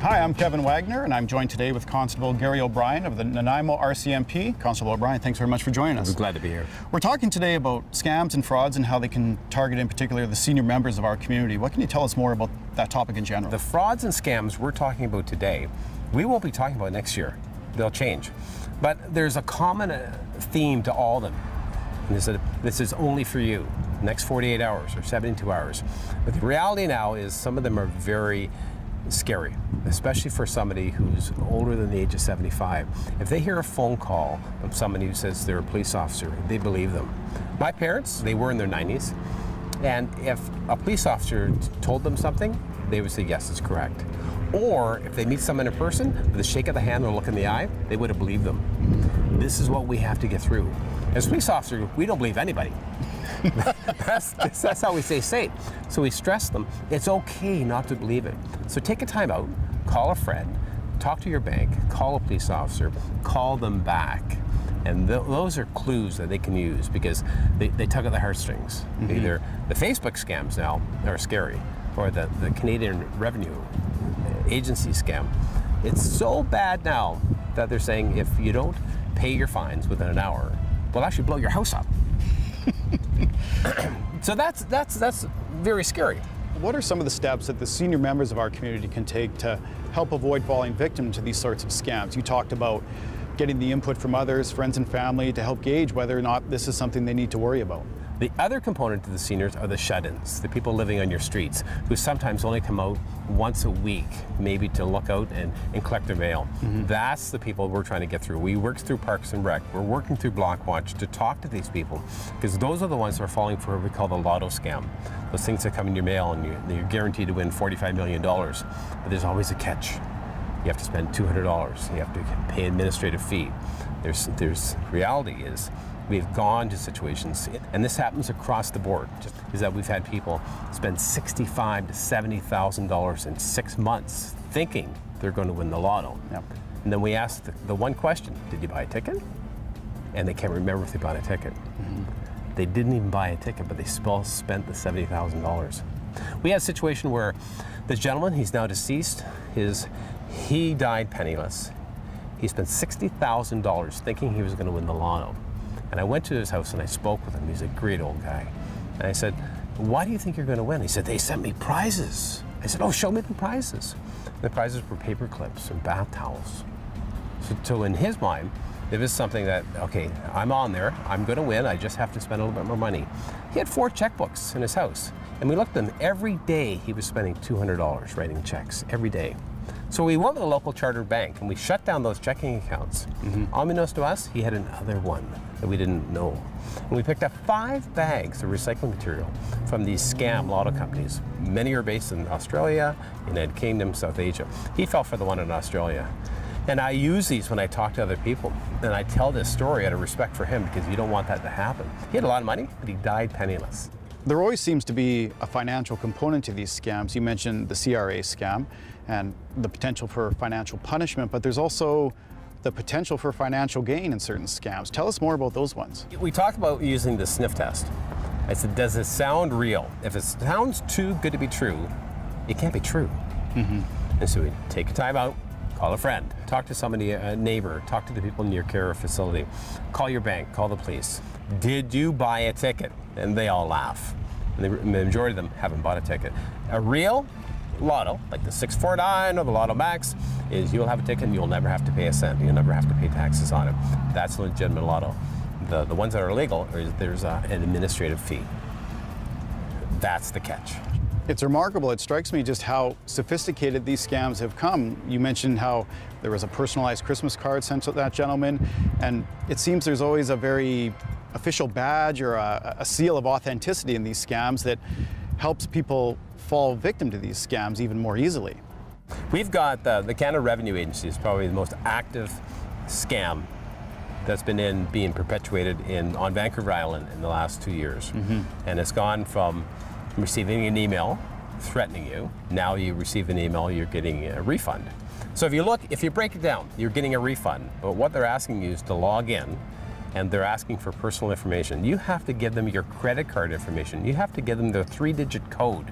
Hi, I'm Kevin Wagner, and I'm joined today with Constable Gary O'Brien of the Nanaimo RCMP. Constable O'Brien, thanks very much for joining us. We're glad to be here. We're talking today about scams and frauds and how they can target, in particular, the senior members of our community. What can you tell us more about that topic in general? The frauds and scams we're talking about today, we won't be talking about next year. They'll change. But there's a common theme to all of them. And this is only for you, next 48 hours or 72 hours. But the reality now is some of them are very scary, especially for somebody who's older than the age of 75. If they hear a phone call from somebody who says they're a police officer, they believe them. My parents, they were in their 90s, and if a police officer told them something, they would say, yes, it's correct. Or if they meet someone in person, with a shake of the hand or a look in the eye, they would have believed them. This is what we have to get through. As a police officer, we don't believe anybody. That's how we stay safe. So we stress them, it's okay not to believe it. So take a time out, call a friend, talk to your bank, call a police officer, call them back. And those are clues that they can use because they tug at the heartstrings. Mm-hmm. Either the Facebook scams now are scary, or the Canadian Revenue Agency scam. It's so bad now that they're saying if you don't pay your fines within an hour, we'll actually blow your house up. So that's very scary. What are some of the steps that the senior members of our community can take to help avoid falling victim to these sorts of scams? You talked about getting the input from others, friends and family, to help gauge whether or not this is something they need to worry about. The other component to the seniors are the shut-ins, the people living on your streets, who sometimes only come out once a week, maybe to look out and collect their mail. Mm-hmm. That's the people we're trying to get through. We work through Parks and Rec, we're working through Blockwatch to talk to these people, because those are the ones who are falling for what we call the lotto scam. Those things that come in your mail and you're guaranteed to win $45 million, but there's always a catch. You have to spend $200, you have to pay an administrative fee. There's reality is, we've gone to situations, and this happens across the board, is that we've had people spend $65,000 to $70,000 in 6 months thinking they're going to win the lotto. Yep. And then we ask the one question, did you buy a ticket? And they can't remember if they bought a ticket. Mm-hmm. They didn't even buy a ticket, but they still spent the $70,000. We had a situation where this gentleman, he's now deceased, he died penniless. He spent $60,000 thinking he was going to win the lotto. And I went to his house and I spoke with him. He's a great old guy. And I said, why do you think you're going to win? He said, they sent me prizes. I said, oh, show me the prizes. The prizes were paper clips and bath towels. So in his mind, it was something that, okay, I'm on there, I'm going to win, I just have to spend a little bit more money. He had 4 checkbooks in his house. And we looked at them, every day he was spending $200 writing checks, every day. So we went with a local chartered bank and we shut down those checking accounts. Mm-hmm. Unbeknownst to us, he had another one that we didn't know. And we picked up 5 bags of recycling material from these scam lotto companies. Many are based in Australia, United Kingdom, South Asia. He fell for the one in Australia. And I use these when I talk to other people. And I tell this story out of respect for him because you don't want that to happen. He had a lot of money, but he died penniless. There always seems to be a financial component to these scams. You mentioned the CRA scam and the potential for financial punishment, but there's also the potential for financial gain in certain scams. Tell us more about those ones. We talked about using the sniff test. I said, does it sound real? If it sounds too good to be true, it can't be true. Mm-hmm. And so we take a time out, call a friend, talk to somebody, a neighbor, talk to the people in your care facility, call your bank, call the police. Did you buy a ticket? And they all laugh. And the majority of them haven't bought a ticket. A real lotto, like the 649 or the Lotto Max, is you'll have a ticket and you'll never have to pay a cent. You'll never have to pay taxes on it. That's a legitimate lotto. The ones that are illegal, there's an administrative fee. That's the catch. It's remarkable. It strikes me just how sophisticated these scams have come. You mentioned how there was a personalized Christmas card sent to that gentleman, and it seems there's always a very official badge or a seal of authenticity in these scams that helps people fall victim to these scams even more easily. We've got the Canada Revenue Agency is probably the most active scam that's been being perpetuated on Vancouver Island in the last 2 years. Mm-hmm. And it's gone from receiving an email threatening you, now you receive an email, you're getting a refund. So if you break it down, you're getting a refund, but what they're asking you is to log in and they're asking for personal information, you have to give them your credit card information. You have to give them their 3-digit code.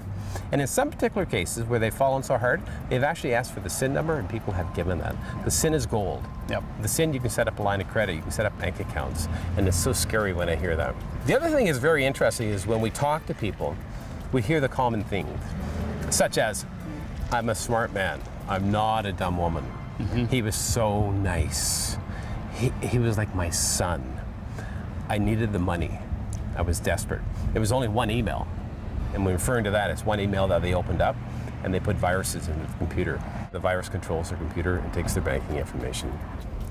And in some particular cases where they've fallen so hard, they've actually asked for the SIN number, and people have given that. The SIN is gold. Yep. The SIN, you can set up a line of credit, you can set up bank accounts, and it's so scary when I hear that. The other thing that's very interesting is when we talk to people, we hear the common things, such as, I'm a smart man, I'm not a dumb woman. He was so nice. He was like my son. I needed the money. I was desperate. It was only one email. And when referring to that, it's one email that they opened up and they put viruses in the computer. The virus controls their computer and takes their banking information.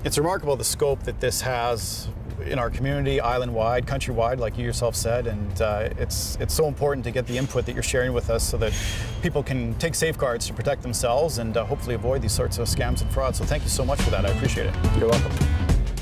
It's remarkable the scope that this has in our community, island-wide, countrywide, like you yourself said, and it's so important to get the input that you're sharing with us so that people can take safeguards to protect themselves and hopefully avoid these sorts of scams and frauds. So thank you so much for that. I appreciate it. You're welcome.